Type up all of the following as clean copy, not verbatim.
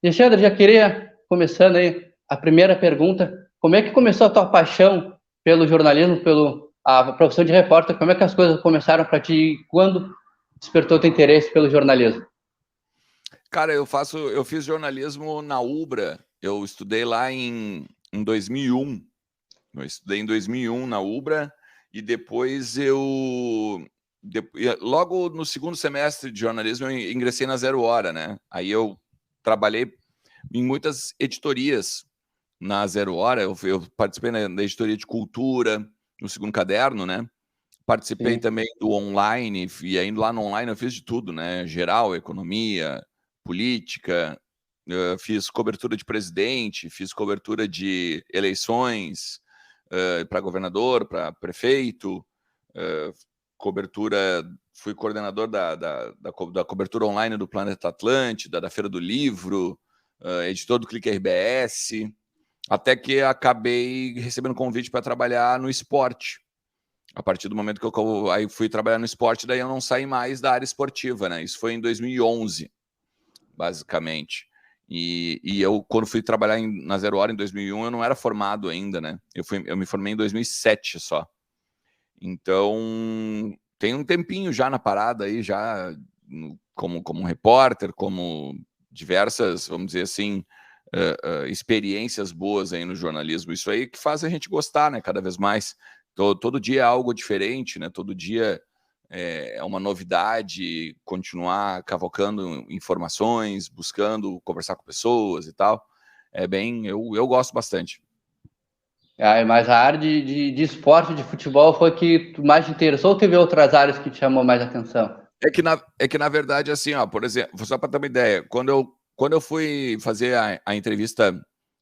Alexandre, já queria, começando aí, a primeira pergunta, como é que começou a tua paixão pelo jornalismo, a profissão de repórter, como é que as coisas começaram para ti e quando despertou teu interesse pelo jornalismo? Cara, eu fiz jornalismo na Ubra. Eu estudei lá em 2001. Eu estudei em 2001 na Ubra e depois logo no segundo semestre de jornalismo eu ingressei na Zero Hora, né? Aí eu trabalhei em muitas editorias na Zero Hora. Eu participei da editoria de cultura, no Segundo Caderno, né? Participei Sim. também do online, e ainda lá no online eu fiz de tudo, né? Geral, economia, política, fiz cobertura de presidente, fiz cobertura de eleições para governador, para prefeito, cobertura, fui coordenador da cobertura online do Planeta Atlântida, da Feira do Livro, editor do Clique RBS, até que acabei recebendo convite para trabalhar no esporte. A partir do momento que eu aí fui trabalhar no esporte, daí eu não saí mais da área esportiva, né? Isso foi em 2011, basicamente. E eu, quando fui trabalhar na Zero Hora em 2001, eu não era formado ainda, né? Eu me formei em 2007 só. Então, tem um tempinho já na parada aí, já como repórter, como diversas, vamos dizer assim, experiências boas aí no jornalismo. Isso aí que faz a gente gostar, né? Cada vez mais. Todo dia é algo diferente, né? Todo dia é uma novidade, continuar cavocando informações, buscando conversar com pessoas e tal. Eu gosto bastante. Mas a área de esporte, de futebol, foi que tu mais te interessou ou teve outras áreas que te chamou mais atenção? É que na verdade, assim, ó, por exemplo, só para ter uma ideia, quando eu fui fazer a entrevista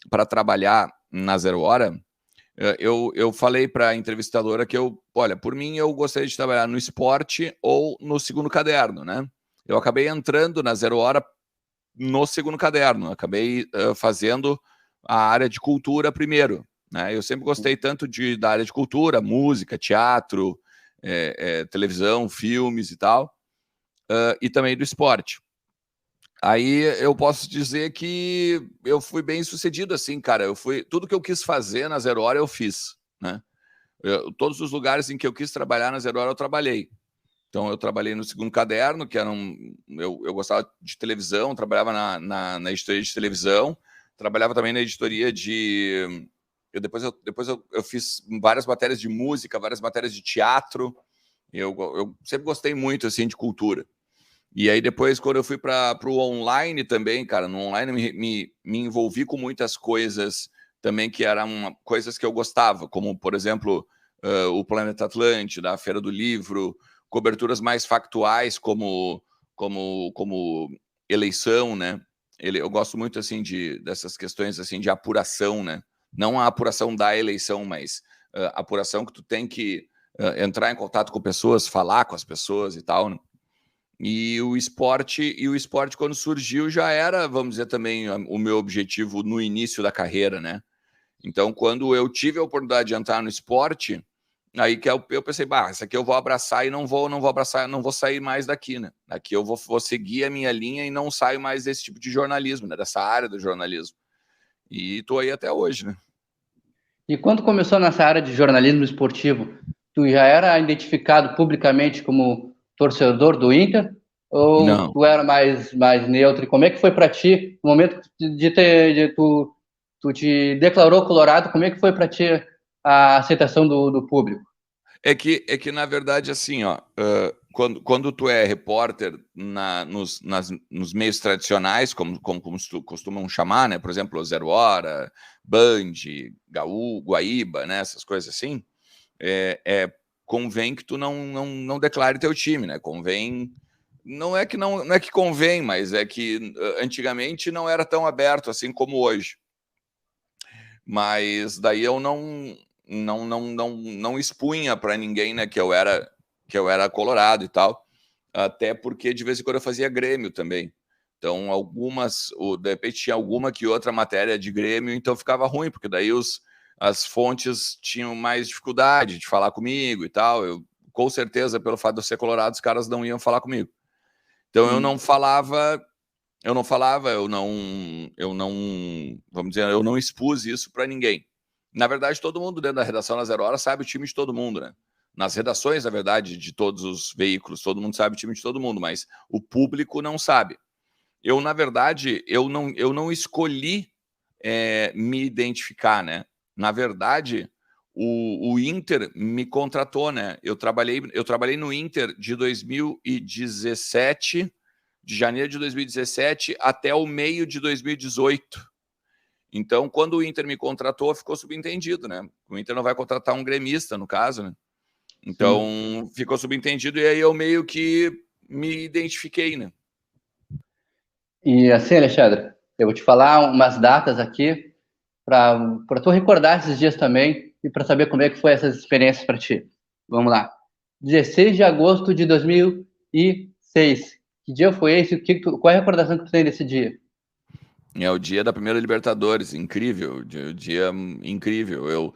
para trabalhar na Zero Hora, eu falei para a entrevistadora que olha, por mim eu gostaria de trabalhar no esporte ou no Segundo Caderno, né? Eu acabei entrando na Zero Hora no Segundo Caderno, acabei fazendo a área de cultura primeiro, né? Eu sempre gostei tanto da área de cultura, música, teatro, televisão, filmes e tal, e também do esporte. Aí eu posso dizer que eu fui bem sucedido, assim, cara. Tudo que eu quis fazer na Zero Hora eu fiz, né? Todos os lugares em que eu quis trabalhar na Zero Hora eu trabalhei. Então eu trabalhei no Segundo Caderno, que era eu gostava de televisão, trabalhava na editoria de televisão, trabalhava também na editoria de depois eu fiz várias matérias de música, várias matérias de teatro. Eu sempre gostei muito assim de cultura. E aí depois, quando eu fui para o online também, cara, no online me envolvi com muitas coisas também que eram coisas que eu gostava, como, por exemplo, o Planeta Atlântida, a Feira do Livro, coberturas mais factuais como eleição, né? Eu gosto muito, assim, dessas questões, assim, de apuração, né? Não a apuração da eleição, mas a apuração que tu tem que entrar em contato com pessoas, falar com as pessoas e tal, né? E o esporte, quando surgiu, já era, vamos dizer, também o meu objetivo no início da carreira, né? Então, quando eu tive a oportunidade de entrar no esporte, aí que eu pensei, isso aqui eu vou abraçar e não vou abraçar, não vou sair mais daqui, né? Aqui eu vou seguir a minha linha e não saio mais desse tipo de jornalismo, né? Dessa área do jornalismo. E tô aí até hoje, né? E quando começou nessa área de jornalismo esportivo, tu já era identificado publicamente como torcedor do Inter? Ou Não. tu era mais neutro? E como é que foi para ti no momento tu te declarou colorado? Como é que foi para ti a aceitação do público? É que na verdade, assim, ó, quando tu é repórter nos meios tradicionais, como costumam chamar, né? Por exemplo, Zero Hora, Band, Gaú, Guaíba, né? Essas coisas assim, convém que tu não declare teu time, né? Convém. Não é que convém, mas é que antigamente não era tão aberto assim como hoje. Mas daí eu não expunha para ninguém, né, que eu era colorado e tal, até porque de vez em quando eu fazia Grêmio também. Então, de repente tinha alguma que outra matéria de Grêmio, então ficava ruim, porque daí as fontes tinham mais dificuldade de falar comigo e tal. Com certeza, pelo fato de eu ser colorado, os caras não iam falar comigo. Então, eu não falava eu não falava, vamos dizer, eu não expus isso para ninguém. Na verdade, todo mundo dentro da redação na Zero Hora sabe o time de todo mundo, né? Nas redações, na verdade, de todos os veículos, todo mundo sabe o time de todo mundo, mas o público não sabe. Eu, na verdade, eu não escolhi me identificar, né? Na verdade, o Inter me contratou, né? Eu trabalhei no Inter de 2017, de janeiro de 2017 até o meio de 2018. Então, quando o Inter me contratou, ficou subentendido, né? O Inter não vai contratar um gremista, no caso, né? Então, ficou subentendido e aí eu meio que me identifiquei, né? E assim, Alexandre, eu vou te falar umas datas aqui para tu recordar esses dias também e para saber como é que foi essas experiências para ti. Vamos lá. 16 de agosto de 2006. Que dia foi esse? Qual é a recordação que tu tem desse dia? É o dia da primeira Libertadores, incrível, dia incrível.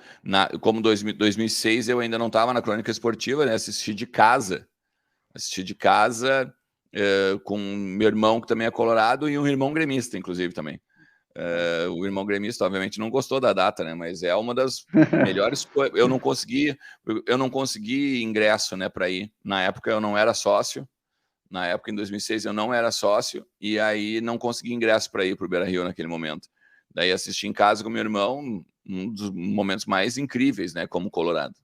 Como 2006 eu ainda não estava na crônica esportiva, né? Assisti de casa com meu irmão que também é colorado e um irmão gremista, inclusive também. O irmão gremista, obviamente, não gostou da data, né? Mas é uma das melhores coisas. Eu não consegui ingresso, né, para ir. Na época eu não era sócio. Na época, em 2006, eu não era sócio e aí não consegui ingresso para ir para o Beira-Rio naquele momento. Daí assisti em casa com meu irmão, um dos momentos mais incríveis, né, como colorado.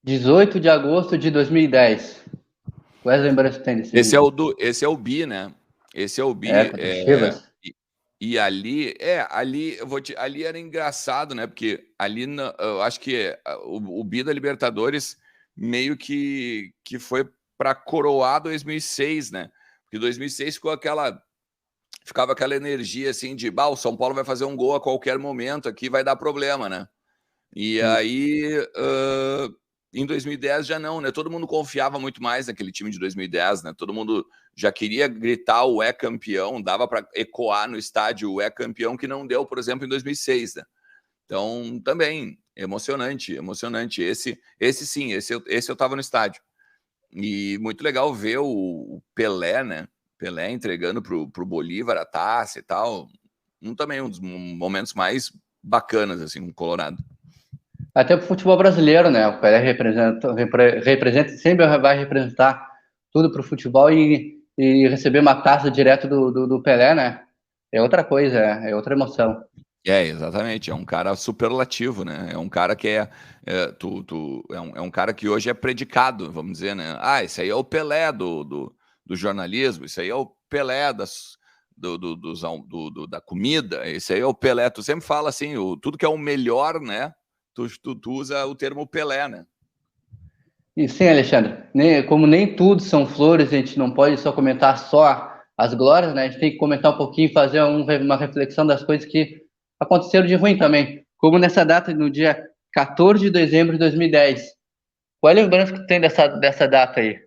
18 de agosto de 2010. Quais lembranças tem desse Esse dia? esse é o Bi, né? Esse é o Bi. Contra o Chivas. E ali ali era engraçado, né? Porque ali eu acho que o Bi da Libertadores meio que foi para coroar 2006, né? Porque 2006 ficava aquela energia assim de, o São Paulo vai fazer um gol a qualquer momento aqui, vai dar problema, né? E aí, em 2010 já não, né? Todo mundo confiava muito mais naquele time de 2010, né? Todo mundo já queria gritar o é campeão, dava para ecoar no estádio o é campeão, que não deu, por exemplo, em 2006, né? Então, também, emocionante. Esse eu estava no estádio. E muito legal ver o Pelé, né? Pelé entregando pro Bolívar a taça e tal. Também um dos momentos mais bacanas, assim, no Colorado. Até pro futebol brasileiro, né? O Pelé representa, sempre vai representar tudo pro futebol e receber uma taça direto do Pelé, né? É outra coisa, é outra emoção. Exatamente. É um cara superlativo, né? É um cara que é um cara que hoje é predicado, vamos dizer, né? Esse aí é o Pelé do jornalismo, isso aí é o Pelé da comida, esse aí é o Pelé. Tu sempre fala assim, tudo que é o melhor, né? Tu usa o termo Pelé, né? E sim, Alexandre, como nem tudo são flores, a gente não pode só comentar só as glórias, né? A gente tem que comentar um pouquinho, fazer uma reflexão das coisas que aconteceram de ruim também. Como nessa data, no dia 14 de dezembro de 2010. Qual é a lembrança que tu tem dessa data aí?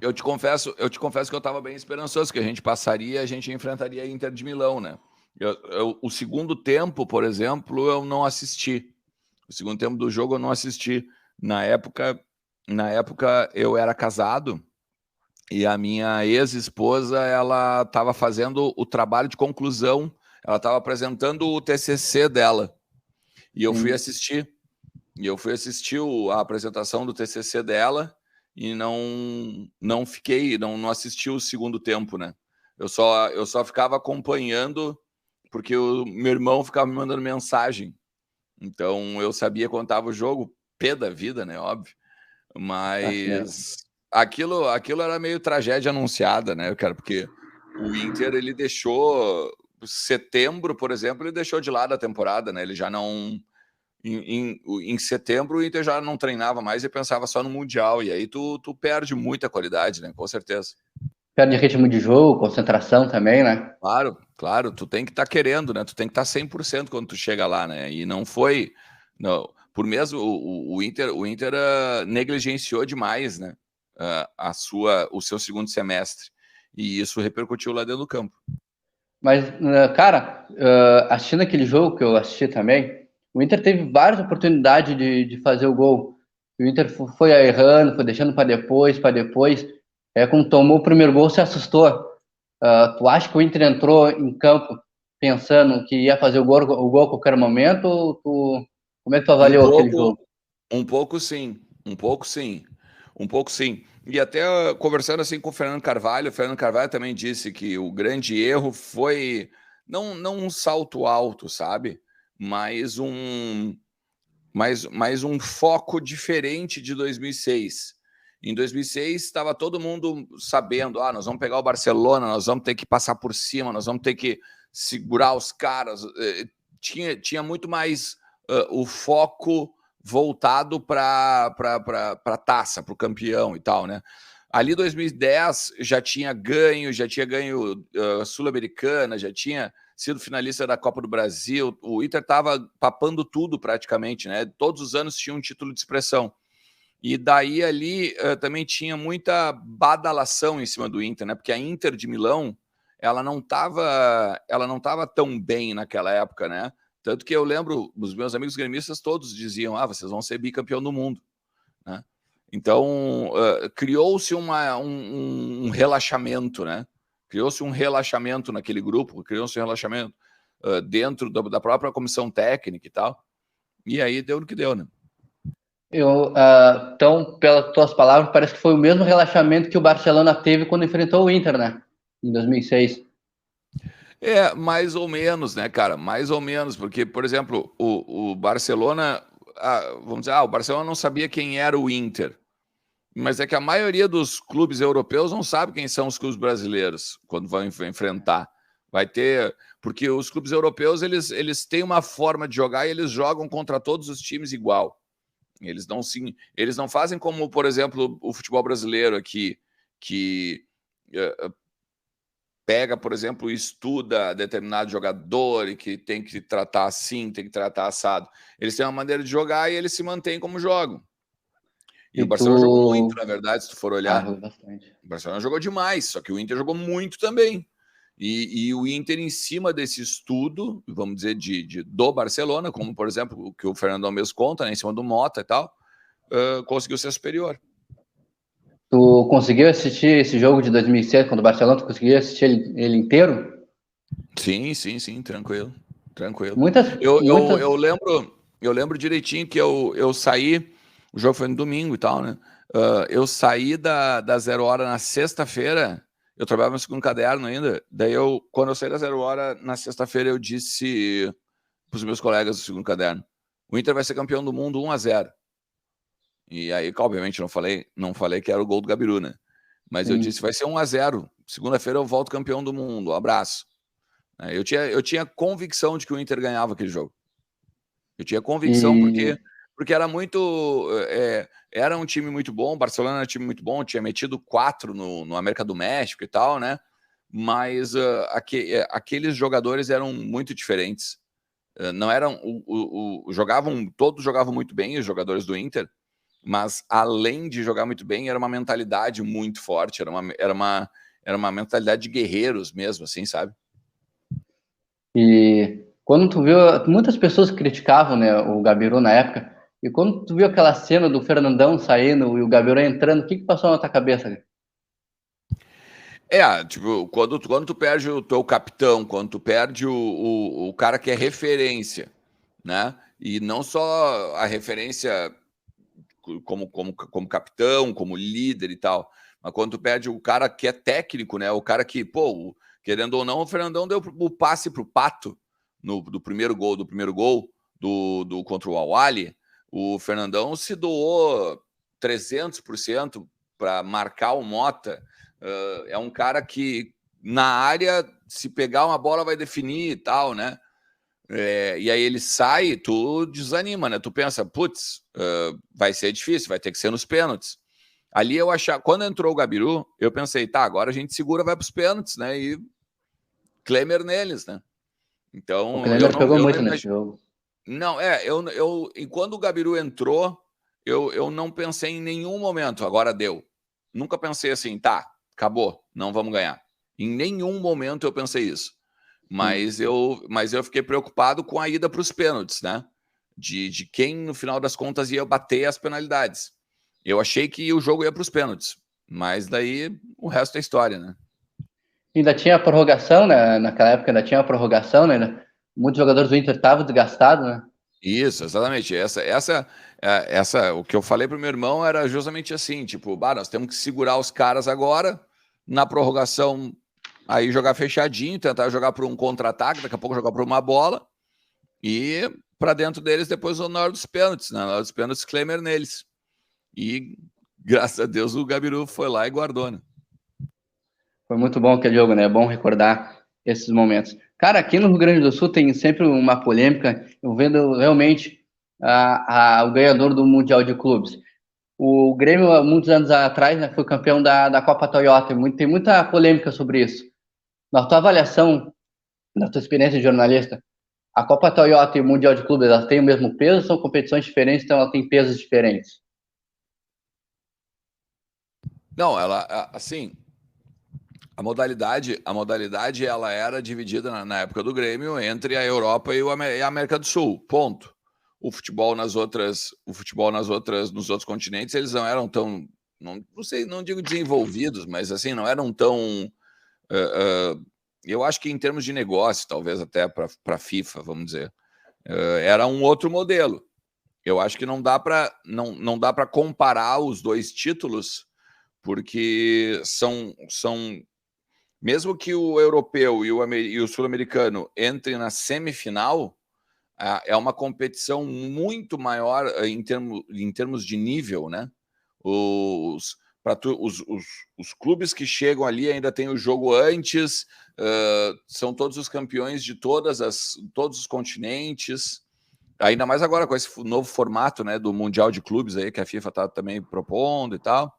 Eu te confesso que eu estava bem esperançoso que a gente passaria, a gente enfrentaria a Inter de Milão, né? O segundo tempo, por exemplo, eu não assisti. O segundo tempo do jogo eu não assisti. Na época eu era casado e a minha ex-esposa, ela estava fazendo o trabalho de conclusão, ela estava apresentando o TCC dela. E eu fui assistir. A apresentação do TCC dela e não assisti o segundo tempo, né? Eu só ficava acompanhando porque o meu irmão ficava me mandando mensagem. Então eu sabia quando estava o jogo, pé da vida, né? Óbvio. Mas aquilo era meio tragédia anunciada, né, cara? Porque o Inter, ele deixou setembro, por exemplo, ele deixou de lado a temporada, né? Ele já não em setembro o Inter já não treinava mais e pensava só no Mundial, e aí tu perde muita qualidade, né? Com certeza. Perde ritmo de jogo, concentração também, né? Claro, tu tem que estar querendo, né? Tu tem que estar 100% quando tu chega lá, né? E não foi, não, por mesmo o Inter negligenciou demais, né? O seu segundo semestre, e isso repercutiu lá dentro do campo. Mas, cara, assistindo aquele jogo que eu assisti também, o Inter teve várias oportunidades de fazer o gol. O Inter foi errando, foi deixando para depois, para depois. Quando tomou o primeiro gol, se assustou. Tu acha que o Inter entrou em campo pensando que ia fazer o gol a qualquer momento? Ou como é que tu avaliou aquele jogo? Um pouco sim, um pouco sim, um pouco sim. E até conversando assim com o Fernando Carvalho também disse que o grande erro foi não um salto alto, sabe? Mas mais um foco diferente de 2006. Em 2006 estava todo mundo sabendo, nós vamos pegar o Barcelona, nós vamos ter que passar por cima, nós vamos ter que segurar os caras. Tinha muito mais o foco voltado para a taça, para o campeão e tal, né? Ali 2010 já tinha ganho Sul-Americana, já tinha sido finalista da Copa do Brasil. O Inter estava papando tudo praticamente, né? Todos os anos tinha um título de expressão. E daí ali também tinha muita badalação em cima do Inter, né? Porque a Inter de Milão, ela não tava tão bem naquela época, né? Tanto que eu lembro, os meus amigos gremistas todos diziam, vocês vão ser bicampeão do mundo, né? Então, criou-se um relaxamento, né? Criou-se um relaxamento naquele grupo, criou-se um relaxamento dentro da própria comissão técnica e tal. E aí deu no que deu, né? Então, pelas tuas palavras, parece que foi o mesmo relaxamento que o Barcelona teve quando enfrentou o Inter, né? Em 2006. Mais ou menos, né, cara? Mais ou menos, porque, por exemplo, o Barcelona, vamos dizer, o Barcelona não sabia quem era o Inter, mas é que a maioria dos clubes europeus não sabe quem são os clubes brasileiros quando vão enfrentar. Vai ter, porque os clubes europeus eles têm uma forma de jogar e eles jogam contra todos os times igual. Eles não fazem como, por exemplo, o futebol brasileiro aqui, que pega, por exemplo, estuda determinado jogador e que tem que tratar assim, tem que tratar assado. Eles têm uma maneira de jogar e eles se mantêm como jogam. E o Barcelona jogou muito, na verdade, se tu for olhar. Jogou bastante. O Barcelona jogou demais, só que o Inter jogou muito também. E o Inter, em cima desse estudo, vamos dizer, do Barcelona, como, por exemplo, o que o Fernandão mesmo conta, né, em cima do Mota e tal, conseguiu ser superior. Tu conseguiu assistir esse jogo de 2007 quando o Barcelona? Tu conseguiu assistir ele inteiro? Sim, tranquilo. Eu lembro direitinho que eu saí, o jogo foi no domingo e tal, né? Eu saí da 0 Hora na sexta-feira, eu trabalhava no segundo caderno ainda, daí quando eu saí da 0 Hora na sexta-feira, eu disse para os meus colegas do segundo caderno, o Inter vai ser campeão do mundo 1-0. E aí, obviamente, não falei que era o gol do Gabiru, né? Mas eu disse, vai ser 1-0. Segunda-feira eu volto campeão do mundo. Um abraço. Eu tinha convicção de que o Inter ganhava aquele jogo. Eu tinha convicção porque era muito... era um time muito bom, o Barcelona era um time muito bom, tinha metido 4 no América do México e tal, né? Mas aqueles jogadores eram muito diferentes. Não eram... todos jogavam muito bem, os jogadores do Inter, mas além de jogar muito bem, era uma mentalidade muito forte, era uma mentalidade de guerreiros mesmo, assim, sabe? E quando tu viu, muitas pessoas criticavam, né, o Gabiru na época, e quando tu viu aquela cena do Fernandão saindo e o Gabiru entrando, o que passou na tua cabeça? Tipo, quando tu perde o teu capitão, quando tu perde o cara que é referência, né? E não só a referência como capitão, como líder e tal, mas quando tu perde o cara que é técnico, né? O cara que, querendo ou não, o Fernandão deu o passe pro Pato do primeiro gol do contra o Al-Ahly. O Fernandão se doou 300% para marcar o Mota. É um cara que na área, se pegar uma bola, vai definir e tal, né? E aí ele sai, tu desanima, né? Tu pensa, putz, vai ser difícil, vai ter que ser nos pênaltis. Ali quando entrou o Gabiru, eu pensei, tá, agora a gente segura, vai para os pênaltis, né? E Klemer neles, né? Então, O Klemer pegou muito nesse jogo. Não, e quando o Gabiru entrou, eu não pensei em nenhum momento, agora deu. Nunca pensei assim, tá, acabou, não vamos ganhar. Em nenhum momento eu pensei isso. Mas eu fiquei preocupado com a ida para os pênaltis, né? de quem, no final das contas, ia bater as penalidades. Eu achei que o jogo ia para os pênaltis, mas daí o resto é história, né? Ainda tinha a prorrogação, né? Naquela época ainda tinha a prorrogação, né? Muitos jogadores do Inter estavam desgastados, né? Isso, exatamente. O que eu falei pro meu irmão era justamente assim, tipo, nós temos que segurar os caras agora, na prorrogação, aí jogar fechadinho, tentar jogar por um contra-ataque, daqui a pouco jogar por uma bola, e para dentro deles depois na hora dos pênaltis, né? Na hora dos pênaltis, Klemer neles. E, graças a Deus, o Gabiru foi lá e guardou, né? Foi muito bom aquele jogo, né? É bom recordar esses momentos. Cara, aqui no Rio Grande do Sul tem sempre uma polêmica envolvendo realmente o ganhador do Mundial de Clubes. O Grêmio, há muitos anos atrás, né, foi campeão da Copa Toyota. Tem muita polêmica sobre isso. Na tua avaliação, na tua experiência de jornalista, a Copa Toyota e o Mundial de Clubes, elas têm o mesmo peso? São competições diferentes, então elas têm pesos diferentes? Não, ela, assim, a modalidade ela era dividida na época do Grêmio entre a Europa e a América do Sul. Ponto. Nos outros continentes, eles não eram tão, não sei, não digo desenvolvidos, mas assim, não eram tão. Eu acho que em termos de negócio, talvez até para a FIFA, vamos dizer, era um outro modelo. Eu acho que não dá para comparar os dois títulos, porque são mesmo que o europeu e o sul-americano entrem na semifinal, é uma competição muito maior em termos de nível, né? Os clubes que chegam ali ainda tem o jogo antes, são todos os campeões de todos os continentes, ainda mais agora com esse novo formato, né, do Mundial de Clubes aí, que a FIFA está também propondo e tal.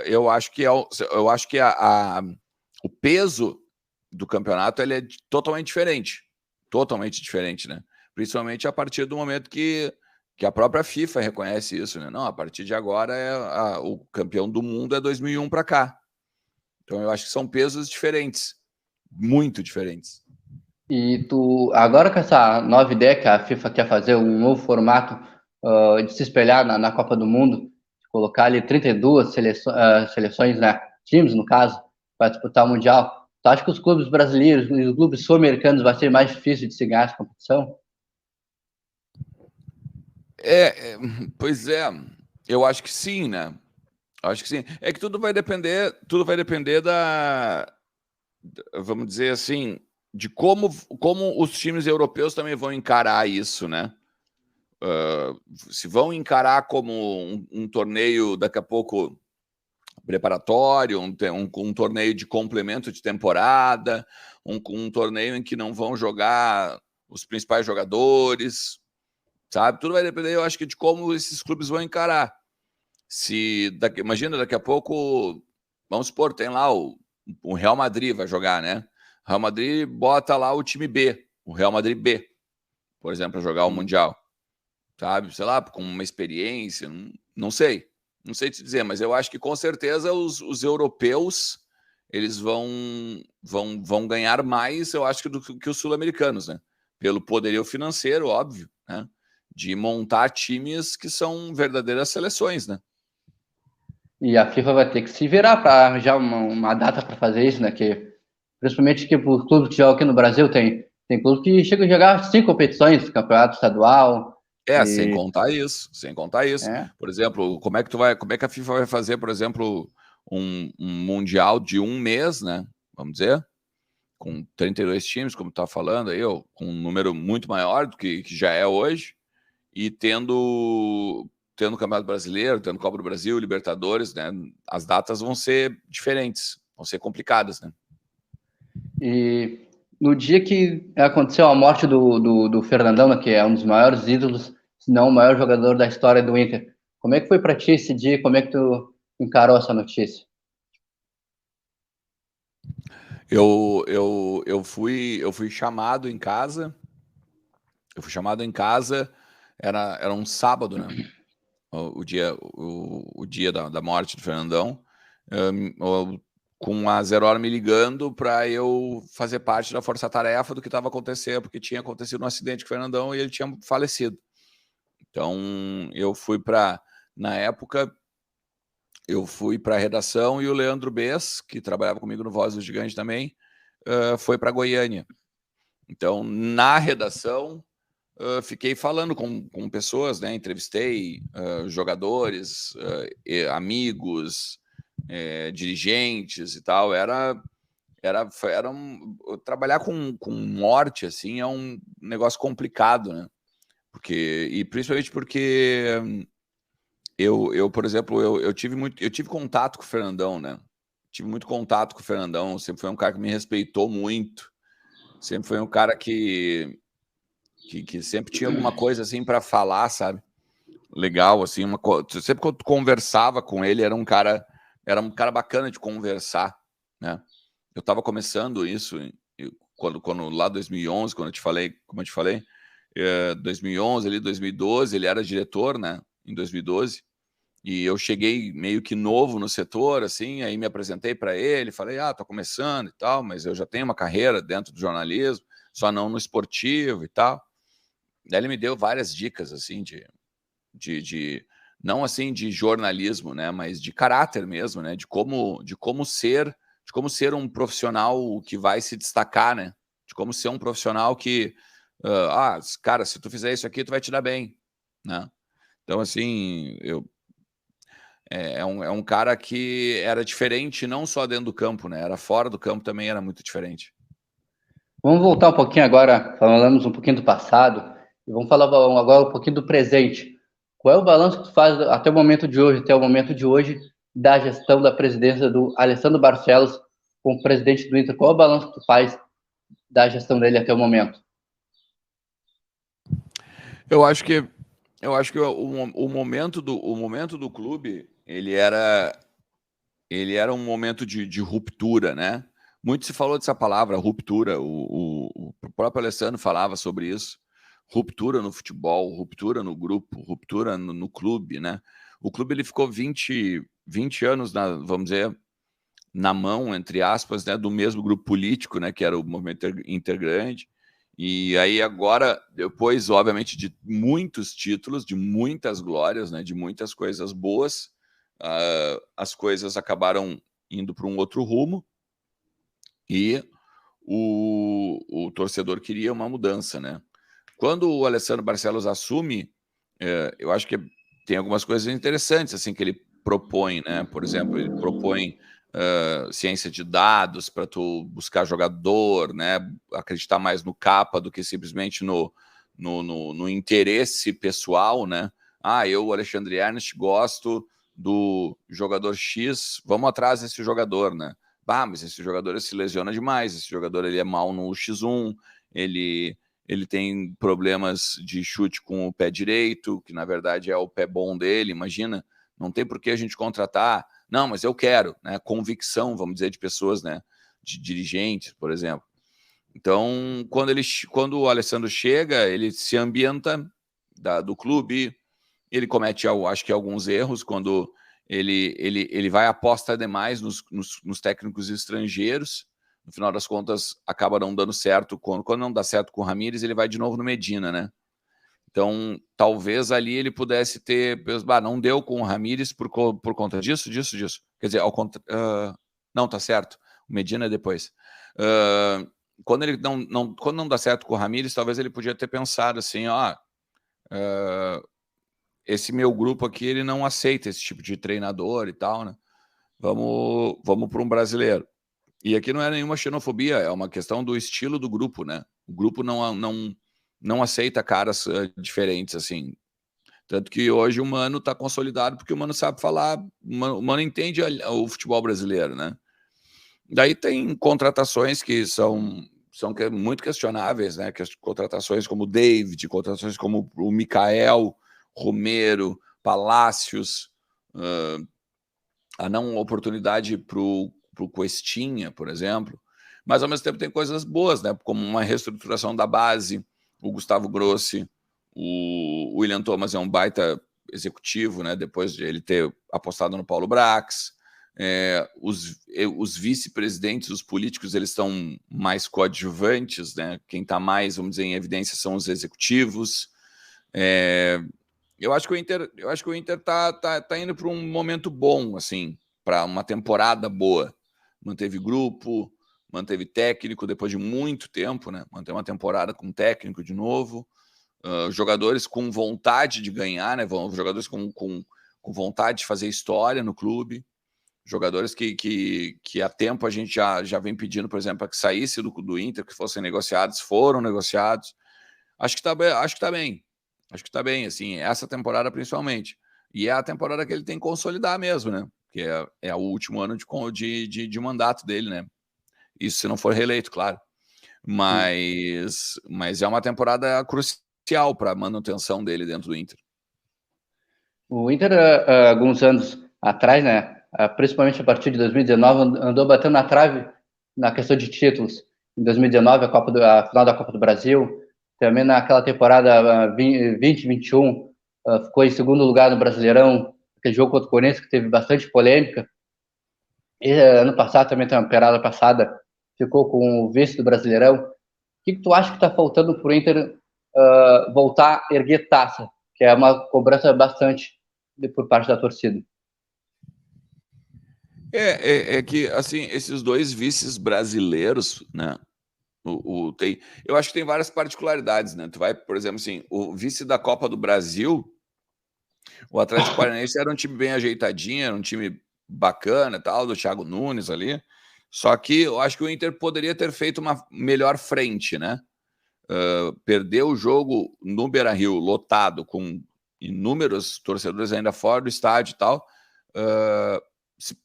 Eu acho que o peso do campeonato ele é totalmente diferente, né? Principalmente a partir do momento que a própria FIFA reconhece isso, né? Não, a partir de agora o campeão do mundo é 2001 para cá. Então eu acho que são pesos diferentes, muito diferentes. E agora com essa nova ideia que a FIFA quer fazer, um novo formato de se espelhar na Copa do Mundo, colocar ali 32 seleções, né, times no caso, para disputar o Mundial, tu acha que os clubes brasileiros e os clubes sul-americanos vai ser mais difícil de se ganhar essa competição? Pois é, eu acho que sim, né? Acho que sim. É que tudo vai depender vamos dizer assim, de como os times europeus também vão encarar isso, né? Se vão encarar como um torneio daqui a pouco preparatório, um torneio de complemento de temporada, um torneio em que não vão jogar os principais jogadores, sabe? Tudo vai depender, eu acho que, de como esses clubes vão encarar. Imagina, daqui a pouco, vamos supor, tem lá o Real Madrid vai jogar, né? O Real Madrid bota lá o time B, o Real Madrid B, por exemplo, para jogar o Mundial, sabe? Sei lá, com uma experiência, não sei te dizer, mas eu acho que com certeza os europeus eles vão ganhar mais, eu acho, que os sul-americanos, né? Pelo poderio financeiro, óbvio, né? De montar times que são verdadeiras seleções, né? E a FIFA vai ter que se virar para arranjar uma data para fazer isso, né? Principalmente que os clubes que jogam aqui no Brasil tem clubes que chegam a jogar 5 competições, campeonato estadual. Sem contar isso. Por exemplo, como é que a FIFA vai fazer, por exemplo, um mundial de um mês, né? Vamos dizer, com 32 times, como está falando aí, com um número muito maior do que já é hoje, e tendo Campeonato Brasileiro, tendo Copa do Brasil, Libertadores, né? As datas vão ser diferentes, vão ser complicadas, né? E no dia que aconteceu a morte do Fernandão, né, que é um dos maiores ídolos, se não o maior jogador da história do Inter, como é que foi para ti esse dia? Como é que tu encarou essa notícia? Eu fui chamado em casa. Era um sábado, né? O dia da morte do Fernandão. com a Zero Hora me ligando para eu fazer parte da força-tarefa do que estava acontecendo, porque tinha acontecido um acidente com o Fernandão e ele tinha falecido. Então, eu fui para... Na época, eu fui para a redação e o Leandro Bess, que trabalhava comigo no Voz do Gigante também, foi para Goiânia. Então, na redação, fiquei falando com pessoas, né? Entrevistei jogadores, amigos, dirigentes e tal. Trabalhar com morte assim é um negócio complicado, né? Principalmente porque por exemplo, eu tive contato com o Fernandão, né? Tive muito contato com o Fernandão, sempre foi um cara que me respeitou muito, sempre foi um cara que sempre tinha alguma coisa assim para falar, sabe? Legal, assim, sempre quando tu conversava com ele, era um cara bacana de conversar, né? Eu estava começando isso quando lá 2011, como eu te falei, 2011 ali, 2012, ele era diretor, né? Em 2012. E eu cheguei meio que novo no setor, assim, aí me apresentei para ele, falei, tô começando e tal, mas eu já tenho uma carreira dentro do jornalismo, só não no esportivo e tal. Daí ele me deu várias dicas, assim, não assim de jornalismo, né, mas de caráter mesmo, né, de como ser um profissional que vai se destacar, né, de como ser um profissional que, cara, se tu fizer isso aqui, tu vai te dar bem, né. Então, assim, é um cara que era diferente não só dentro do campo, né, era fora do campo também era muito diferente. Vamos voltar um pouquinho agora, falamos um pouquinho do passado, e vamos falar agora um pouquinho do presente. Qual é o balanço que tu faz até o momento de hoje, da gestão da presidência do Alessandro Barcelos como presidente do Inter? Qual é o balanço que tu faz da gestão dele até o momento? Eu acho que o momento do clube, ele era um momento de ruptura, né? Muito se falou dessa palavra, ruptura. O próprio Alessandro falava sobre isso. Ruptura no futebol, ruptura no grupo, ruptura no clube, né? O clube ele ficou 20 anos, vamos dizer, na mão, entre aspas, né, do mesmo grupo político, né, que era o Movimento Intergrande. E aí agora, depois, obviamente, de muitos títulos, de muitas glórias, né, de muitas coisas boas, as coisas acabaram indo para um outro rumo e o torcedor queria uma mudança, né? Quando o Alessandro Barcelos assume, eu acho que tem algumas coisas interessantes assim que ele propõe, né? Por exemplo, ele propõe ciência de dados para tu buscar jogador, né? Acreditar mais no capa do que simplesmente no interesse pessoal, né? Eu, Alexandre Ernst, gosto do jogador X, vamos atrás desse jogador, né? Mas esse jogador se lesiona demais, esse jogador ele é mal no X1, ele tem problemas de chute com o pé direito, que na verdade é o pé bom dele, imagina, não tem por que a gente contratar, não, mas eu quero, né? Convicção, vamos dizer, de pessoas, né? De dirigentes, por exemplo. Então, quando o Alessandro chega, ele se ambienta do clube, ele comete, acho que, alguns erros quando ele vai aposta demais nos técnicos estrangeiros. No final das contas, acaba não dando certo. Quando não dá certo com o Ramires, ele vai de novo no Medina, né? Então, talvez ali ele pudesse ter... não deu com o Ramires por conta disso. Quer dizer, não, tá certo. O Medina é depois. Quando não dá certo com o Ramires, talvez ele podia ter pensado assim, esse meu grupo aqui, ele não aceita esse tipo de treinador e tal, né? Vamos para um brasileiro. E aqui não é nenhuma xenofobia, é uma questão do estilo do grupo, né? O grupo não aceita caras diferentes, assim. Tanto que hoje o Mano está consolidado porque o Mano sabe falar, o Mano entende o futebol brasileiro, né? Daí tem contratações que são muito questionáveis, né? Contratações como o David, contratações como o Mikael, Romero, Palácios, a não oportunidade para o Cuestinha, por exemplo. Mas, ao mesmo tempo, tem coisas boas, né? Como uma reestruturação da base, o Gustavo Grossi, o William Thomas é um baita executivo, né? Depois de ele ter apostado no Paulo Brax. Os vice-presidentes, os políticos, eles estão mais coadjuvantes, né? Quem está mais, vamos dizer, em evidência são os executivos. Eu acho que o Inter tá indo para um momento bom, assim, para uma temporada boa. Manteve grupo, manteve técnico depois de muito tempo, né? Manteve uma temporada com técnico de novo. Jogadores com vontade de ganhar, né? Jogadores com vontade de fazer história no clube. Jogadores que há tempo a gente já vem pedindo, por exemplo, que saísse do Inter, que fossem negociados, foram negociados. Acho que tá bem. Acho que tá bem, assim, essa temporada principalmente. E é a temporada que ele tem que consolidar mesmo, né? Que é o último ano de mandato dele, né? Isso se não for reeleito, claro. Mas é uma temporada crucial para a manutenção dele dentro do Inter. O Inter, alguns anos atrás, né, principalmente a partir de 2019, andou batendo na trave na questão de títulos. Em 2019, a final da Copa do Brasil, também naquela temporada 2021, ficou em segundo lugar no Brasileirão, aquele jogo contra o Corinthians que teve bastante polêmica. E ano passado, também, na temporada passada, ficou com o vice do Brasileirão. O que tu acha que está faltando para o Inter voltar a erguer taça? Que é uma cobrança bastante por parte da torcida. É que, assim, esses dois vices brasileiros, né? Eu acho que tem várias particularidades, né? Tu vai, por exemplo, assim, o vice da Copa do Brasil, o Atlético Paranaense era um time bem ajeitadinho, era um time bacana e tal, do Thiago Nunes ali. Só que eu acho que o Inter poderia ter feito uma melhor frente, né? Perdeu o jogo no Beira-Rio, lotado, com inúmeros torcedores ainda fora do estádio e tal.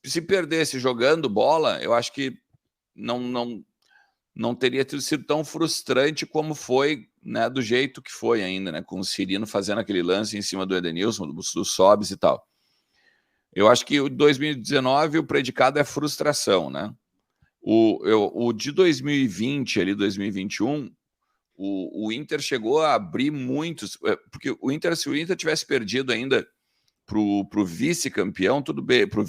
Se perdesse jogando bola, eu acho que não teria sido tão frustrante como foi, né, do jeito que foi ainda, né, com o Cirino fazendo aquele lance em cima do Edenilson, do Sobis e tal. Eu acho que o 2019 o predicado é frustração, né? O de 2020, ali 2021, o Inter chegou a abrir muitos, porque se o Inter tivesse perdido ainda pro vice-campeão, tudo bem, pro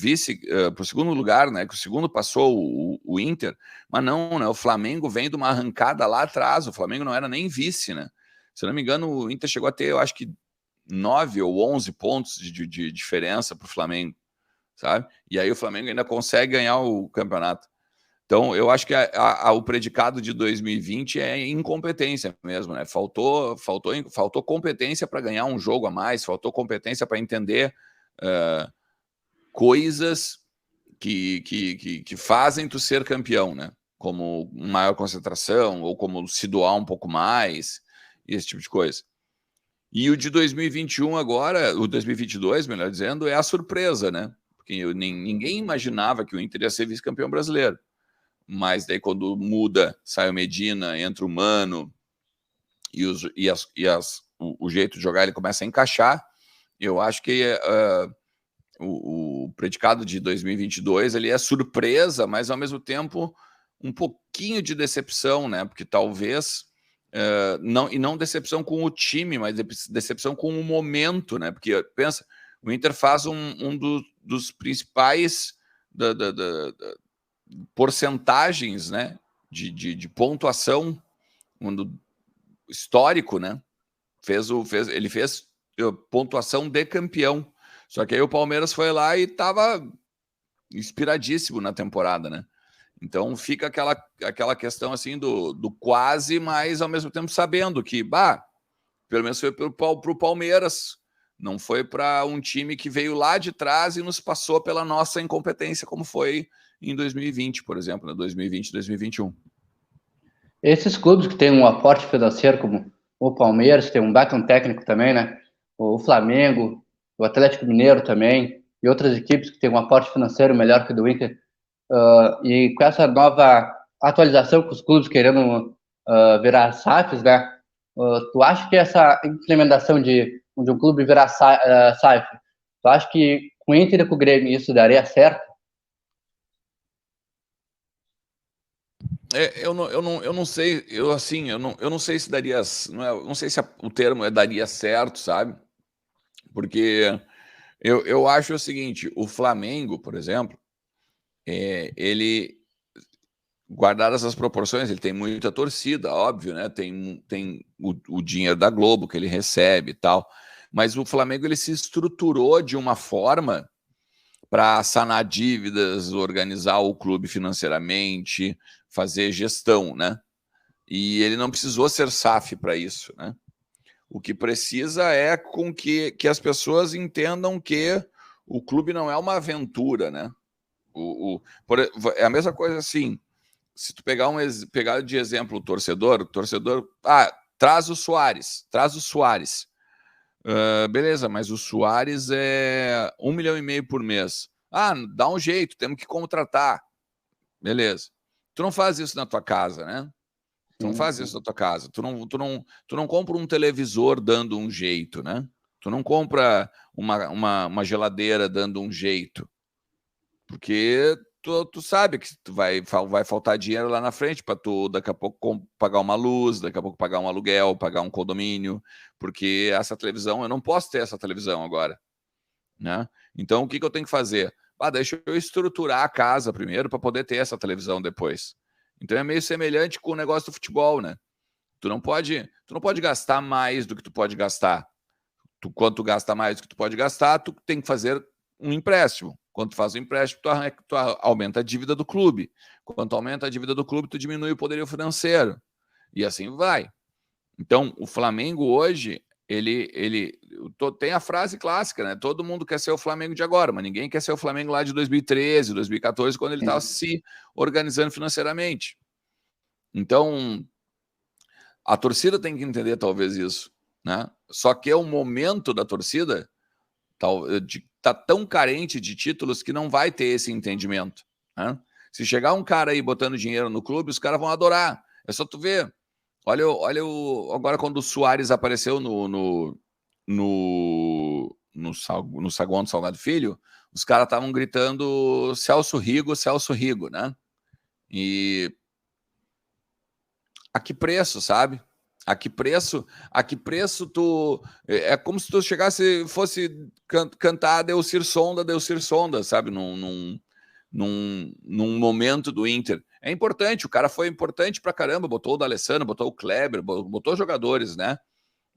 segundo lugar, né? Que o segundo passou o Inter, mas não, né? O Flamengo vem de uma arrancada lá atrás, o Flamengo não era nem vice, né? Se eu não me engano, o Inter chegou a ter, eu acho que 9 ou 11 pontos de diferença pro Flamengo, sabe? E aí o Flamengo ainda consegue ganhar o campeonato. Então, eu acho que o predicado de 2020 é incompetência mesmo, né? Faltou competência para ganhar um jogo a mais, faltou competência para entender coisas que fazem tu ser campeão, né? Como maior concentração, ou como se doar um pouco mais, esse tipo de coisa. E o de 2021 agora, o 2022, melhor dizendo, é a surpresa, né? Porque ninguém imaginava que o Inter ia ser vice-campeão brasileiro. Mas daí quando muda, sai o Medina, entra o Mano e o jeito de jogar ele começa a encaixar, eu acho que o predicado de 2022 ele é surpresa, mas ao mesmo tempo um pouquinho de decepção, né? Porque talvez não decepção com o time, mas decepção com o momento, né? Porque pensa, o Inter faz um dos principais porcentagens, né, de pontuação histórico, né? Ele fez pontuação de campeão. Só que aí o Palmeiras foi lá e estava inspiradíssimo na temporada, né? Então fica aquela questão assim do quase, mas ao mesmo tempo sabendo que, pelo menos foi pro Palmeiras, não foi para um time que veio lá de trás e nos passou pela nossa incompetência, como foi em 2020, por exemplo, né? 2020 e 2021. Esses clubes que têm um aporte financeiro, como o Palmeiras, tem um baita técnico também, né? O Flamengo, o Atlético Mineiro também, e outras equipes que têm um aporte financeiro melhor que o do Inter. E com essa nova atualização, com os clubes querendo virar SAFs, né? Tu acha que essa implementação de um clube virar SAF, tu acha que com o Inter e com o Grêmio isso daria certo? Eu não sei, eu não sei se daria, não sei se o termo daria certo, sabe? Porque eu acho o seguinte, o Flamengo, por exemplo, ele, guardadas as proporções, ele tem muita torcida, óbvio, né? Tem o dinheiro da Globo que ele recebe e tal, mas o Flamengo ele se estruturou de uma forma para sanar dívidas, organizar o clube financeiramente, fazer gestão, né? E ele não precisou ser SAF para isso, né? O que precisa é com que as pessoas entendam que o clube não é uma aventura, né? É a mesma coisa assim, se tu pegar de exemplo o torcedor, traz o Suárez. Beleza, mas o Suárez é 1,5 milhão por mês. Dá um jeito, temos que contratar. Beleza. Tu não faz isso na tua casa, né? Tu não faz isso na tua casa. Tu não compra um televisor dando um jeito, né? Tu não compra uma geladeira dando um jeito. Porque tu sabe que vai faltar dinheiro lá na frente para tu daqui a pouco pagar uma luz, daqui a pouco pagar um aluguel, pagar um condomínio, porque essa televisão, eu não posso ter essa televisão agora, né? Então, o que eu tenho que fazer? Deixa eu estruturar a casa primeiro para poder ter essa televisão depois. Então, é meio semelhante com o negócio do futebol, né? Tu não pode gastar mais do que tu pode gastar. Quando tu gasta mais do que tu pode gastar, tu tem que fazer um empréstimo. Quando tu faz um empréstimo, tu aumenta a dívida do clube. Quando tu aumenta a dívida do clube, tu diminui o poderio financeiro. E assim vai. Então, o Flamengo hoje, tem a frase clássica, né? Todo mundo quer ser o Flamengo de agora, mas ninguém quer ser o Flamengo lá de 2013, 2014, quando ele estava se organizando financeiramente. Então, a torcida tem que entender talvez isso, né? Só que é o momento da torcida tá tão carente de títulos que não vai ter esse entendimento, né? Se chegar um cara aí botando dinheiro no clube, os caras vão adorar. É só tu ver. Olha agora quando o Suárez apareceu no saguão do Salgado Filho, os caras estavam gritando Celso Rigo, né? E a que preço, sabe? A que preço tu... É como se tu fosse cantar Delcir Sonda, sabe? Num momento do Inter. É importante, o cara foi importante pra caramba, botou o D'Alessandro, botou o Kleber, botou jogadores, né?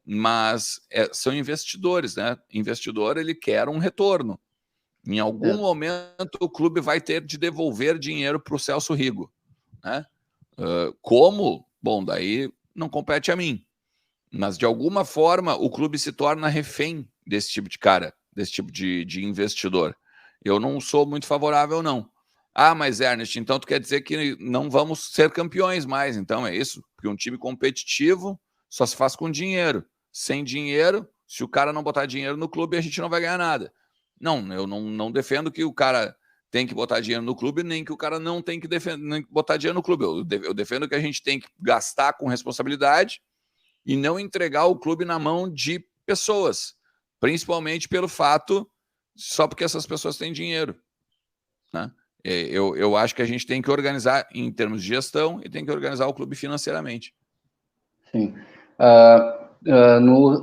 Mas são investidores, né? Investidor, ele quer um retorno. Em algum momento, o clube vai ter de devolver dinheiro para o Celso Rigo, né? Como? Bom, daí não compete a mim. Mas, de alguma forma, o clube se torna refém desse tipo de cara, desse tipo de investidor. Eu não sou muito favorável, não. Mas, Ernest, então tu quer dizer que não vamos ser campeões mais, então é isso? Porque um time competitivo só se faz com dinheiro. Sem dinheiro, se o cara não botar dinheiro no clube, a gente não vai ganhar nada. Não, eu não defendo que o cara tem que botar dinheiro no clube, nem que o cara não tem que botar dinheiro no clube. Eu defendo que a gente tem que gastar com responsabilidade e não entregar o clube na mão de pessoas, principalmente pelo fato, só porque essas pessoas têm dinheiro, né? Eu acho que a gente tem que organizar em termos de gestão e tem que organizar o clube financeiramente. Sim.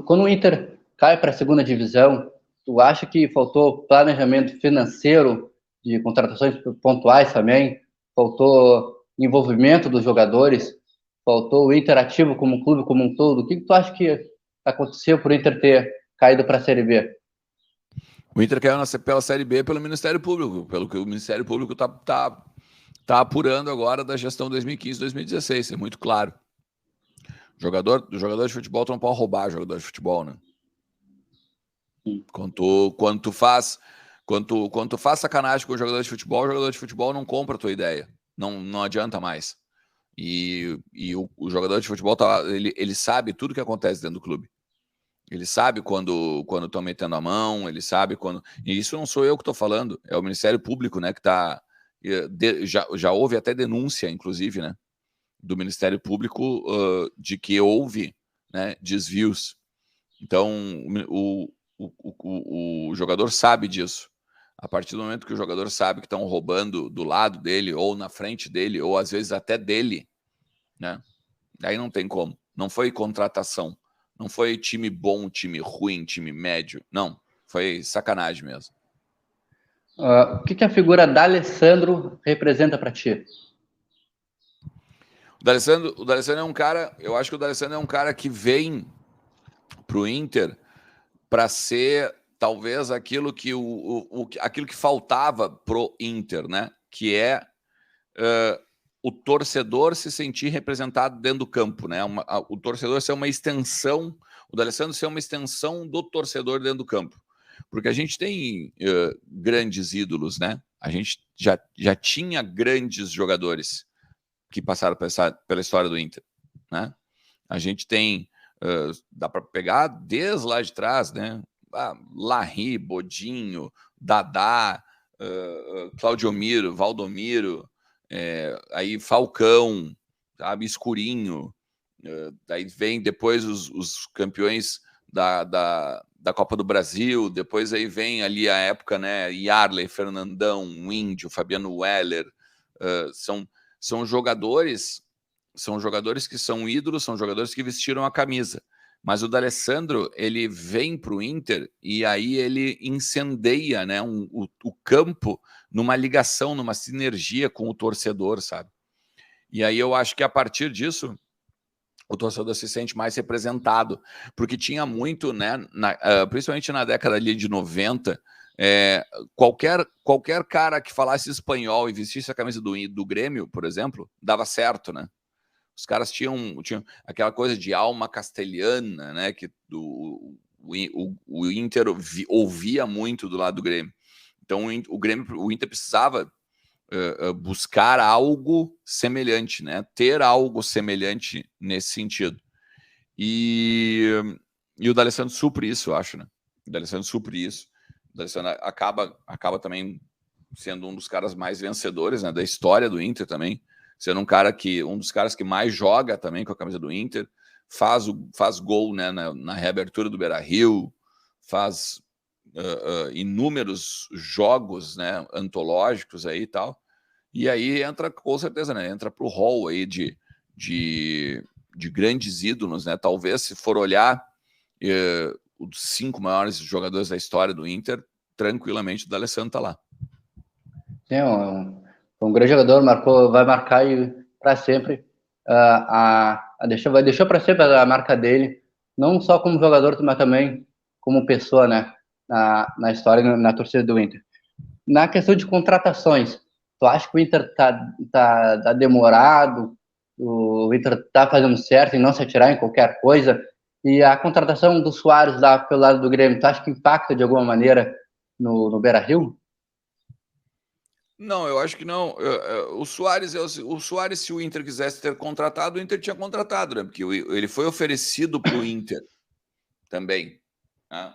Quando o Inter cai para a segunda divisão, tu acha que faltou planejamento financeiro de contratações pontuais também? Faltou envolvimento dos jogadores? Faltou o Inter ativo como clube como um todo? O que tu acha que aconteceu por o Inter ter caído para a Série B? O Inter caiu pela Série B pelo Ministério Público, pelo que o Ministério Público tá apurando agora da gestão 2015-2016, é muito claro. Jogador de futebol, tu não pode roubar jogador de futebol, né? Quando tu faz sacanagem com o jogador de futebol não compra a tua ideia. Não adianta mais. E o jogador de futebol ele sabe tudo que acontece dentro do clube. Ele sabe quando estão metendo a mão, ele sabe quando... E isso não sou eu que estou falando, é o Ministério Público, né, que está... Já houve até denúncia, inclusive, né, do Ministério Público de que houve, né, desvios. Então, o jogador sabe disso. A partir do momento que o jogador sabe que estão roubando do lado dele, ou na frente dele, ou às vezes até dele, né, aí não tem como. Não foi contratação. Não foi time bom, time ruim, time médio. Não, foi sacanagem mesmo. O que a figura D'Alessandro representa para ti? O D'Alessandro é um cara, eu acho que o D'Alessandro é um cara que vem para o Inter para ser talvez aquilo que aquilo que faltava pro Inter, né? Que é o torcedor se sentir representado dentro do campo, né? O torcedor ser uma extensão, o D'Alessandro ser uma extensão do torcedor dentro do campo. Porque a gente tem grandes ídolos, né? A gente já tinha grandes jogadores que passaram pela história do Inter, né? A gente tem, dá para pegar desde lá de trás, né? Larry, Bodinho, Dadá, Claudio Miro, Valdomiro, aí Falcão, sabe? Escurinho, daí vem depois os campeões da Copa do Brasil, depois aí vem ali a época, né? Yarley, Fernandão, Índio, Fabiano Weller, são jogadores que são ídolos, são jogadores que vestiram a camisa. Mas o D'Alessandro, ele vem para o Inter e aí ele incendeia, né, o campo numa ligação, numa sinergia com o torcedor, sabe? E aí eu acho que a partir disso o torcedor se sente mais representado, porque tinha muito, né, principalmente na década ali de 90, qualquer cara que falasse espanhol e vestisse a camisa do Grêmio, por exemplo, dava certo, né? Os caras tinham aquela coisa de alma castelhana, né? Que o Inter ouvia muito do lado do Grêmio. Então o Inter precisava buscar algo semelhante, né? Ter algo semelhante nesse sentido. E o D'Alessandro supre isso, eu acho, né? O D'Alessandro supre isso. O D'Alessandro acaba também sendo um dos caras mais vencedores, né, da história do Inter também. Sendo um dos caras que mais joga também com a camisa do Inter, faz gol, né, na reabertura do Beira-Rio, faz inúmeros jogos, né, antológicos aí e tal, e aí entra, com certeza, né, entra para o hall aí de grandes ídolos, né, talvez se for olhar os 5 maiores jogadores da história do Inter, tranquilamente o D'Alessandro está lá. Sim, um grande jogador, vai marcar para sempre deixou para sempre a marca dele, não só como jogador, mas também como pessoa, né, na história, na torcida do Inter. Na questão de contratações, tu acha que o Inter tá demorado, o Inter tá fazendo certo em não se atirar em qualquer coisa, e a contratação do Suárez lá pelo lado do Grêmio, tu acha que impacta de alguma maneira no Beira-Rio? Não, eu acho que não. O Suárez, se o Inter quisesse ter contratado, o Inter tinha contratado, né? Porque ele foi oferecido para o Inter também, né?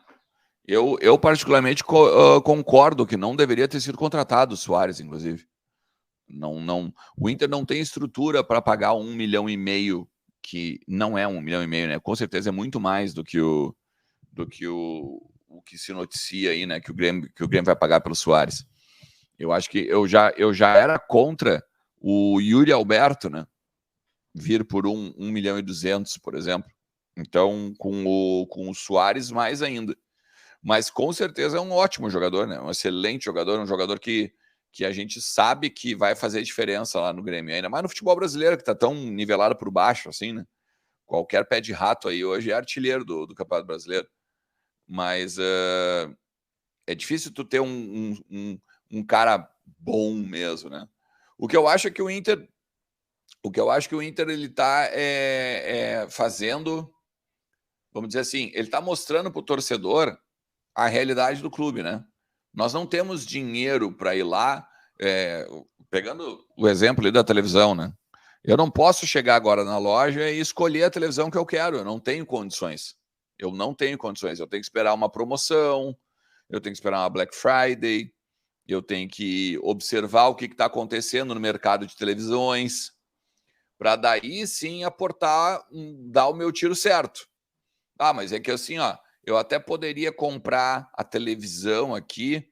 Eu particularmente concordo que não deveria ter sido contratado o Suárez, inclusive. Não, o Inter não tem estrutura para pagar 1,5 milhão, que não é 1,5 milhão, né? Com certeza é muito mais do que o que se noticia aí, né? Que o Grêmio vai pagar pelo Suárez. Eu acho que eu já era contra o Yuri Alberto, né? Vir por 1,2 milhão, por exemplo. Então, com o Suárez, mais ainda. Mas com certeza é um ótimo jogador, né? Um excelente jogador, um jogador que a gente sabe que vai fazer diferença lá no Grêmio. Ainda mais no futebol brasileiro, que está tão nivelado por baixo, assim, né? Qualquer pé de rato aí hoje é artilheiro do Campeonato Brasileiro. Mas é difícil tu ter um cara bom mesmo, né? O que eu acho é que o Inter ele tá fazendo, vamos dizer assim, ele tá mostrando pro torcedor a realidade do clube, né? Nós não temos dinheiro para ir lá, pegando o exemplo ali da televisão, né? Eu não posso chegar agora na loja e escolher a televisão que eu quero, eu não tenho condições. Eu tenho que esperar uma promoção, eu tenho que esperar uma Black Friday, eu tenho que observar o que está acontecendo no mercado de televisões, para daí sim aportar, dar o meu tiro certo. Mas é que assim, ó, eu até poderia comprar a televisão aqui,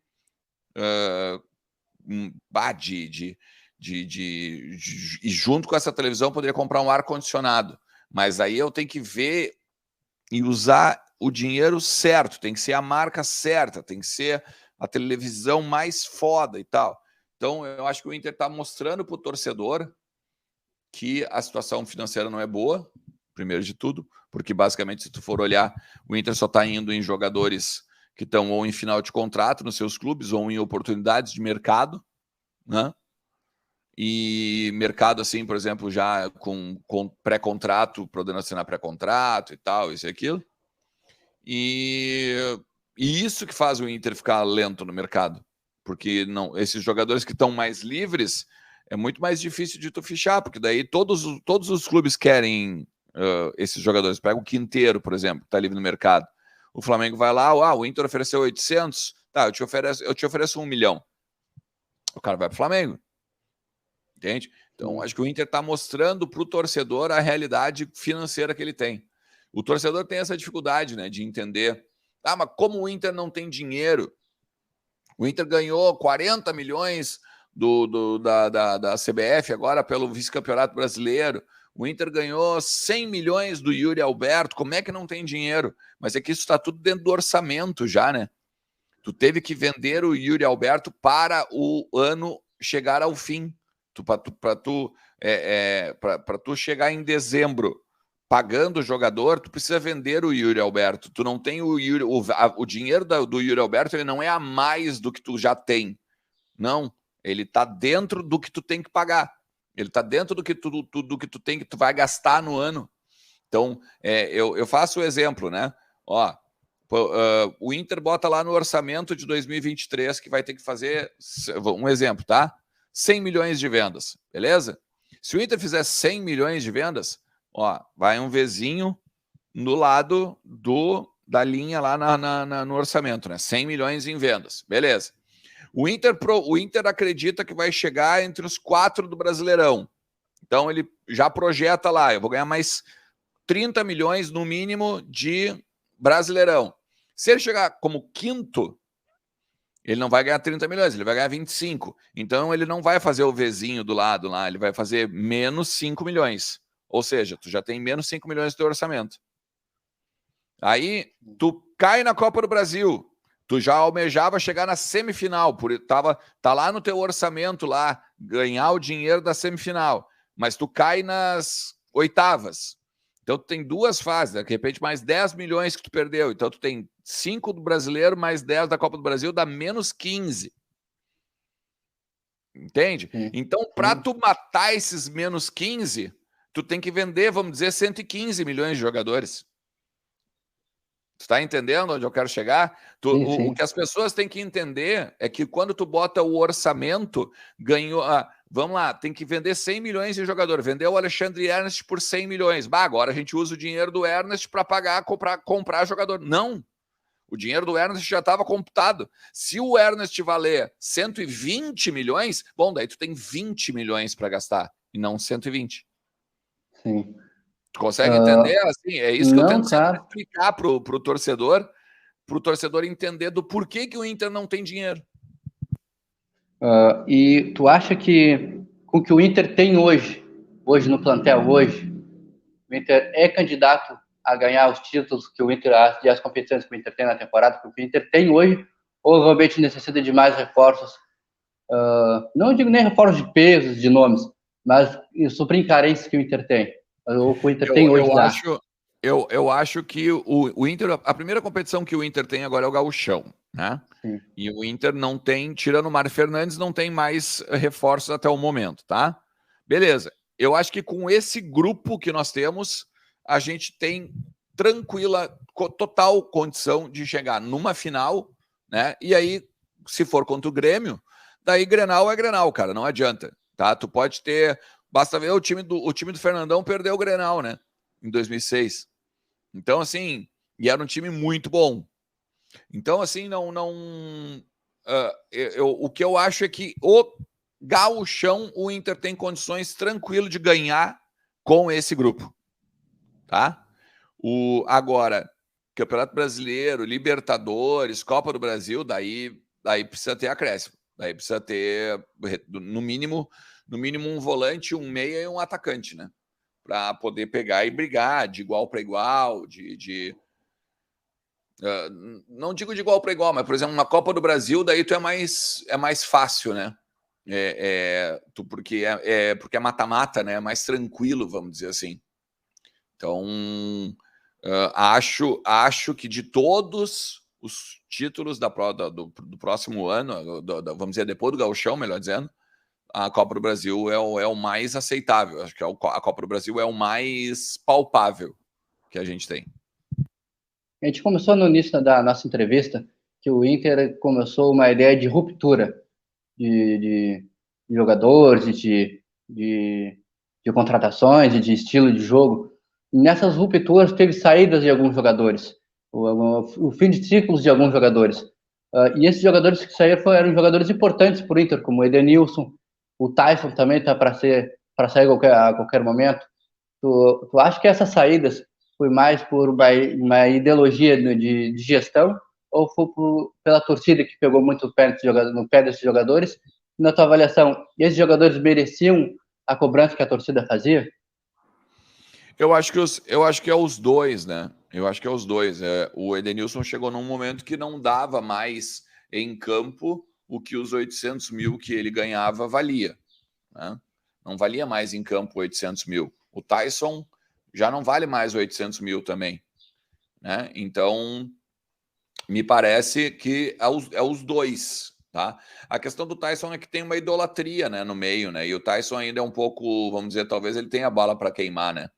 e junto com essa televisão poderia comprar um ar-condicionado. Mas aí eu tenho que ver e usar o dinheiro certo, tem que ser a marca certa, tem que ser a televisão mais foda e tal. Então, eu acho que o Inter está mostrando para o torcedor que a situação financeira não é boa, primeiro de tudo, porque basicamente, se tu for olhar, o Inter só está indo em jogadores que estão ou em final de contrato nos seus clubes ou em oportunidades de mercado, né? E mercado, assim, por exemplo, já com pré-contrato, podendo assinar pré-contrato e tal, isso e aquilo. E isso que faz o Inter ficar lento no mercado, porque não, esses jogadores que estão mais livres é muito mais difícil de tu fichar, porque daí todos os clubes querem esses jogadores. Pega o Quinteiro, por exemplo, que está livre no mercado. O Flamengo vai lá, o Inter ofereceu 800, tá, eu te ofereço 1 milhão. O cara vai pro Flamengo. Entende? Então, acho que o Inter está mostrando para o torcedor a realidade financeira que ele tem. O torcedor tem essa dificuldade, né, de entender. Ah, mas como o Inter não tem dinheiro? O Inter ganhou 40 milhões da CBF agora pelo vice-campeonato brasileiro. O Inter ganhou 100 milhões do Yuri Alberto. Como é que não tem dinheiro? Mas é que isso está tudo dentro do orçamento já, né? Tu teve que vender o Yuri Alberto para o ano chegar ao fim. Para tu chegar em dezembro pagando o jogador, tu precisa vender o Yuri Alberto. Tu não tem o Yuri, o dinheiro do Yuri Alberto, ele não é a mais do que tu já tem. Não, ele está dentro do que tu tem que pagar. Ele está dentro do que tu tem, que tu vai gastar no ano. Então, eu faço o exemplo, né? Ó, o Inter bota lá no orçamento de 2023 que vai ter que fazer um exemplo, tá? 100 milhões de vendas, beleza? Se o Inter fizer 100 milhões de vendas, ó, vai um Vzinho no lado da linha lá no orçamento, né? 100 milhões em vendas, beleza. O Inter acredita que vai chegar entre os 4 do Brasileirão. Então ele já projeta lá, eu vou ganhar mais 30 milhões no mínimo de Brasileirão. Se ele chegar como quinto, ele não vai ganhar 30 milhões, ele vai ganhar 25. Então, ele não vai fazer o Vzinho do lado lá, ele vai fazer menos 5 milhões. Ou seja, tu já tem menos 5 milhões do teu orçamento. Aí, tu cai na Copa do Brasil. Tu já almejava chegar na semifinal, tá lá no teu orçamento lá, ganhar o dinheiro da semifinal. Mas tu cai nas oitavas. Então, tu tem 2 fases, de repente mais 10 milhões que tu perdeu. Então, tu tem 5 do Brasileiro mais 10 da Copa do Brasil, dá menos 15. Entende? Então, para tu matar esses menos 15, tu tem que vender, vamos dizer, 115 milhões de jogadores. Tu tá entendendo onde eu quero chegar? O que as pessoas têm que entender é que quando tu bota o orçamento, ganhou... vamos lá, tem que vender 100 milhões de jogador. Vendeu o Alexandre Ernest por 100 milhões. Agora a gente usa o dinheiro do Ernest para comprar jogador. Não. O dinheiro do Ernest já estava computado. Se o Ernest valer 120 milhões, bom, daí tu tem 20 milhões para gastar e não 120. Sim. Tu consegue entender? Assim, é isso que eu tento sempre explicar para o torcedor entender do porquê que o Inter não tem dinheiro. E tu acha que com o que o Inter tem hoje no plantel, o Inter é candidato a ganhar os títulos que o Inter, e as competições que o Inter tem na temporada, porque o Inter tem hoje, ou realmente necessita de mais reforços? Não digo nem reforços de pesos, de nomes, mas suprir carências que o Inter tem. O que o Inter tem hoje eu acho que o Inter, a primeira competição que o Inter tem agora é o Gauchão, né? Sim. E o Inter não tem, tirando o Mário Fernandes, não tem mais reforços até o momento, tá? Beleza. Eu acho que com esse grupo que nós temos, a gente tem total condição de chegar numa final, né? E aí, se for contra o Grêmio, daí Grenal é Grenal, cara, não adianta, tá? Tu pode ter, basta ver o time do Fernandão perdeu o Grenal, né? Em 2006. Então, assim, e era um time muito bom. Então, assim, o que eu acho é que o Gauchão, o Inter tem condições tranquilo de ganhar com esse grupo, tá? Agora, Campeonato Brasileiro, Libertadores, Copa do Brasil, daí precisa ter acréscimo. Daí precisa ter, no mínimo um volante, um meia e um atacante, né? Para poder pegar e brigar de igual para igual, Não digo de igual para igual, mas, por exemplo, uma Copa do Brasil, daí tu é mais fácil, né? Porque é mata-mata, né? É mais tranquilo, vamos dizer assim. Então, acho que de todos os títulos do próximo ano, vamos dizer, depois do Gauchão, melhor dizendo, a Copa do Brasil é o mais aceitável. Acho que a Copa do Brasil é o mais palpável que a gente tem. A gente começou no início da nossa entrevista que o Inter começou uma ideia de ruptura de jogadores, de contratações, de estilo de jogo. Nessas rupturas teve saídas de alguns jogadores, o fim de ciclos de alguns jogadores. E esses jogadores que saíram eram jogadores importantes para o Inter, como o Edenilson, o Tyson também está para sair a qualquer momento. Tu acha que essas saídas foi mais por uma ideologia de gestão ou foi pela torcida que pegou muito no pé desses jogadores? Na tua avaliação, esses jogadores mereciam a cobrança que a torcida fazia? Eu acho que é os dois, né? Eu acho que é os dois. O Edenilson chegou num momento que não dava mais em campo o que os 800 mil que ele ganhava valia, né? Não valia mais em campo 800 mil. O Tyson já não vale mais 800 mil também, né? Então, me parece que é os dois, tá? A questão do Tyson é que tem uma idolatria, né, no meio, né? E o Tyson ainda é um pouco, vamos dizer, talvez ele tenha bala para queimar, né?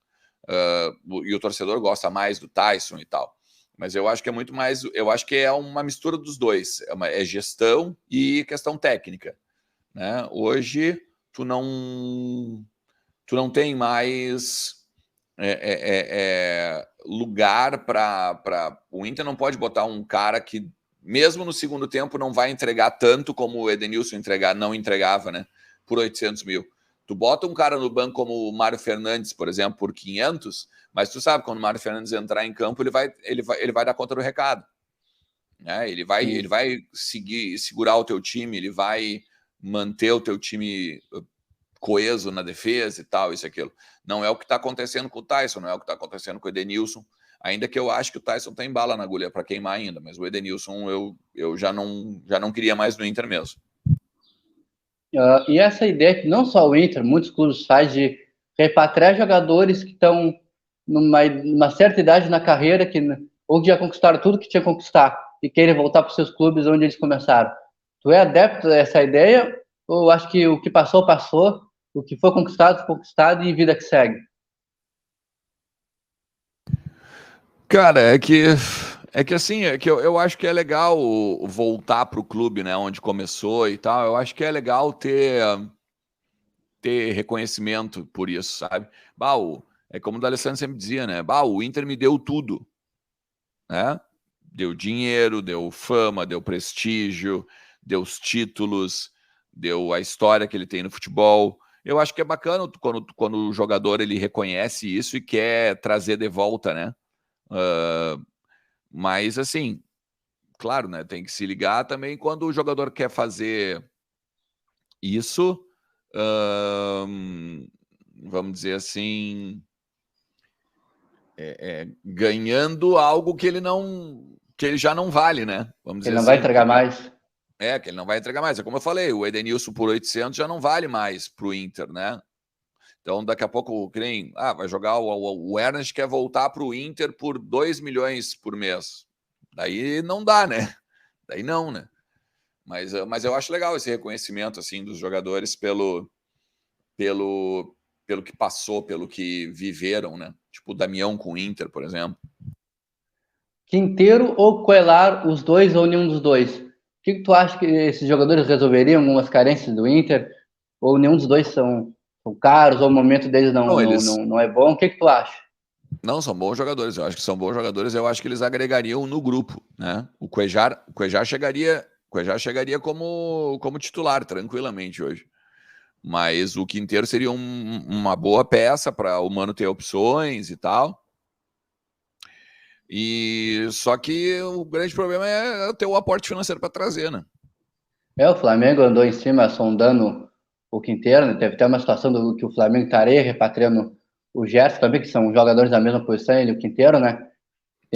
E o torcedor gosta mais do Tyson e tal. Mas eu acho que é muito mais. Eu acho que é uma mistura dos dois. É gestão e questão técnica, né? Hoje tu não tem mais lugar para. O Inter não pode botar um cara que, mesmo no segundo tempo, não vai entregar tanto como o Edenilson não entregava, né? Por 800 mil. Tu bota um cara no banco como o Mário Fernandes, por exemplo, por 500, mas tu sabe, quando o Mário Fernandes entrar em campo, ele vai dar conta do recado, né? Ele vai segurar o teu time, ele vai manter o teu time coeso na defesa e tal, isso e aquilo. Não é o que está acontecendo com o Tyson, não é o que está acontecendo com o Edenilson, ainda que eu acho que o Tyson tem bala na agulha para queimar ainda, mas o Edenilson eu já não queria mais no Inter mesmo. E essa ideia que não só o Inter, muitos clubes fazem de repatriar jogadores que estão numa certa idade na carreira, ou que já conquistaram tudo que tinha que conquistar e querem voltar para os seus clubes onde eles começaram. Tu é adepto dessa ideia ou acho que o que passou, passou, o que foi conquistado e vida que segue? Cara, é que assim, eu acho que é legal voltar para o clube, né, onde começou e tal. Eu acho que é legal ter reconhecimento por isso, sabe? É como o D'Alessandro sempre dizia, né? O Inter me deu tudo, né? Deu dinheiro, deu fama, deu prestígio, deu os títulos, deu a história que ele tem no futebol. Eu acho que é bacana quando o jogador ele reconhece isso e quer trazer de volta, né? Mas assim, claro, né? Tem que se ligar também quando o jogador quer fazer isso, vamos dizer assim, ganhando algo que ele já não vale, né? Vamos dizer Ele não assim. vai entregar mais? Que ele não vai entregar mais. É como eu falei, o Edenilson por 800 já não vale mais para o Inter, né? Então, daqui a pouco, vai jogar o Ernest quer voltar para o Inter por 2 milhões por mês. Daí não dá, né? Daí não, né? Mas eu acho legal esse reconhecimento assim dos jogadores pelo que passou, pelo que viveram, né? Tipo o Damião com o Inter, por exemplo. Quinteiro ou Coelar, os dois ou nenhum dos dois? O que tu acha que esses jogadores resolveriam algumas carências do Inter? Ou nenhum dos dois são caros, ou o momento deles não é bom? O que tu acha? Não, são bons jogadores. Eu acho que são bons jogadores. Eu acho que eles agregariam no grupo, né? O Cuejar chegaria como titular tranquilamente hoje. Mas o Quinteiro seria uma boa peça para o Mano ter opções e tal. E só que o grande problema é ter o aporte financeiro para trazer, né? O Flamengo andou em cima sondando o Quinteiro, né? Teve até uma situação que o Flamengo estaria repatriando o Gerson também, que são jogadores da mesma posição, ele e o Quinteiro, né?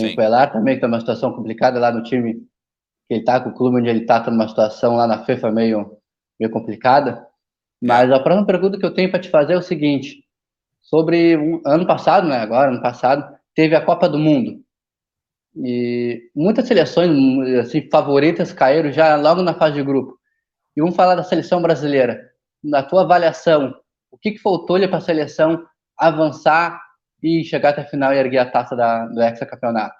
Tem o Coelar também, que tá numa situação complicada lá no time que ele tá, com o clube onde ele tá numa situação lá na FIFA meio complicada. Mas a próxima pergunta que eu tenho para te fazer é o seguinte, sobre ano passado, né, agora, ano passado, teve a Copa do Mundo. E muitas seleções assim, favoritas caíram já logo na fase de grupo. E vamos falar da seleção brasileira. Na tua avaliação, o que faltou-lhe para a seleção avançar e chegar até a final e erguer a taça do hexacampeonato?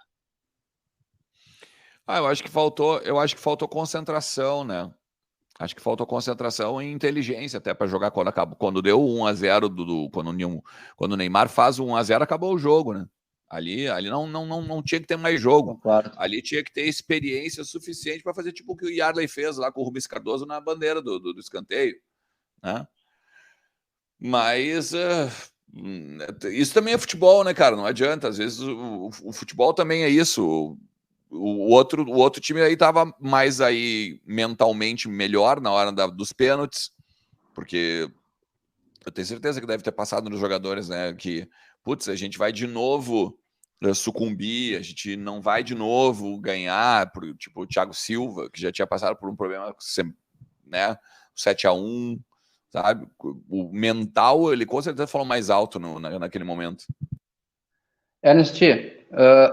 Eu acho que faltou concentração, né? Acho que faltou concentração e inteligência até para jogar quando deu 1-0 quando o Neymar faz 1-0, acabou o jogo, né? Ali não tinha que ter mais jogo. Concordo. Ali tinha que ter experiência suficiente para fazer tipo o que o Yarley fez lá com o Rubens Cardoso na bandeira do escanteio, né? Mas isso também é futebol, né, cara? Não adianta. Às vezes o futebol também é isso. O outro time aí estava mais aí mentalmente melhor na hora dos pênaltis, porque eu tenho certeza que deve ter passado nos jogadores, né? Que, putz, a gente vai de novo sucumbir, a gente não vai de novo ganhar, tipo o Thiago Silva, que já tinha passado por um problema, né? 7-1, sabe? O mental, ele com certeza falou mais alto naquele momento. Ernest,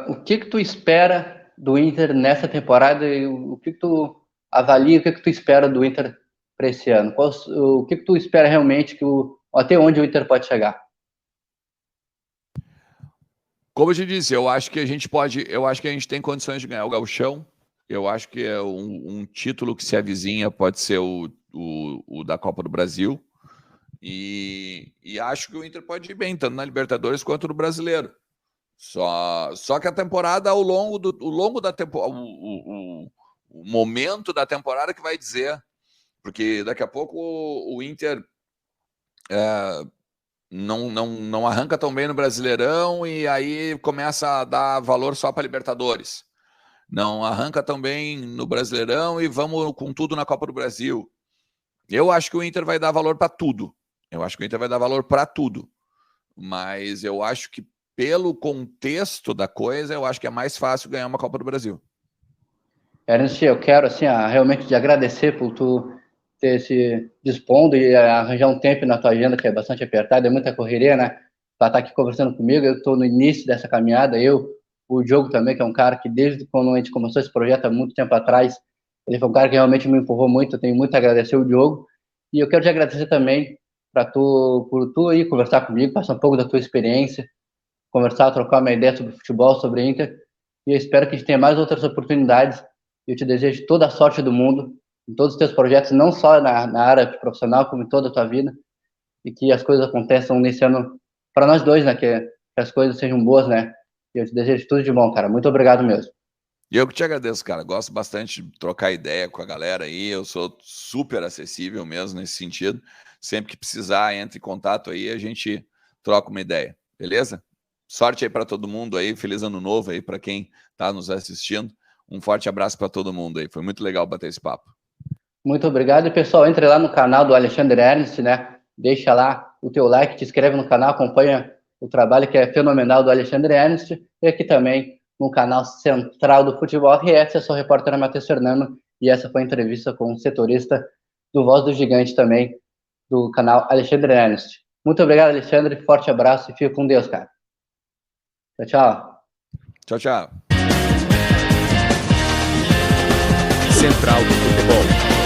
o que tu espera do Inter nessa temporada e o que tu avalia, o que tu espera do Inter para esse ano? O que tu espera realmente até onde o Inter pode chegar? Como eu te disse, eu acho que a gente tem condições de ganhar o Gauchão. Eu acho que é um título que se avizinha pode ser o da Copa do Brasil. E acho que o Inter pode ir bem, tanto na Libertadores quanto no Brasileiro. Só que a temporada, ao longo da temporada, o momento da temporada que vai dizer, porque daqui a pouco o Inter não arranca tão bem no Brasileirão e aí começa a dar valor só para Libertadores. Não arranca tão bem no Brasileirão e vamos com tudo na Copa do Brasil. Eu acho que o Inter vai dar valor para tudo. Mas eu acho que pelo contexto da coisa, eu acho que é mais fácil ganhar uma Copa do Brasil. Ernest, eu quero assim, realmente te agradecer por tu ter se dispondo e arranjar um tempo na tua agenda, que é bastante apertada, é muita correria, né? Para estar aqui conversando comigo. Eu estou no início dessa caminhada, o Diogo também, que é um cara que desde quando a gente começou esse projeto há muito tempo atrás, ele foi um cara que realmente me empurrou muito. Eu tenho muito a agradecer o Diogo. E eu quero te agradecer também por tu aí conversar comigo, passar um pouco da tua experiência, conversar, trocar uma ideia sobre futebol, sobre Inter, e eu espero que a gente tenha mais outras oportunidades. Eu te desejo toda a sorte do mundo em todos os teus projetos, não só na área profissional, como em toda a tua vida, e que as coisas aconteçam nesse ano para nós dois, né, que as coisas sejam boas, né, e eu te desejo tudo de bom, cara, muito obrigado mesmo. E eu que te agradeço, cara, gosto bastante de trocar ideia com a galera aí, eu sou super acessível mesmo nesse sentido, sempre que precisar, entre em contato aí, a gente troca uma ideia, beleza? Sorte aí para todo mundo aí, feliz ano novo aí para quem está nos assistindo. Um forte abraço para todo mundo aí. Foi muito legal bater esse papo. Muito obrigado. E, pessoal, entre lá no canal do Alexandre Ernest, né? Deixa lá o teu like, te inscreve no canal, acompanha o trabalho que é fenomenal do Alexandre Ernest. E aqui também no canal central do Futebol RS. Eu sou o repórter Matheus Fernando e essa foi a entrevista com o setorista do Voz do Gigante também, do canal Alexandre Ernest. Muito obrigado, Alexandre. Forte abraço e fica com Deus, cara. Tchau, tchau. Tchau, tchau. Central do Futebol.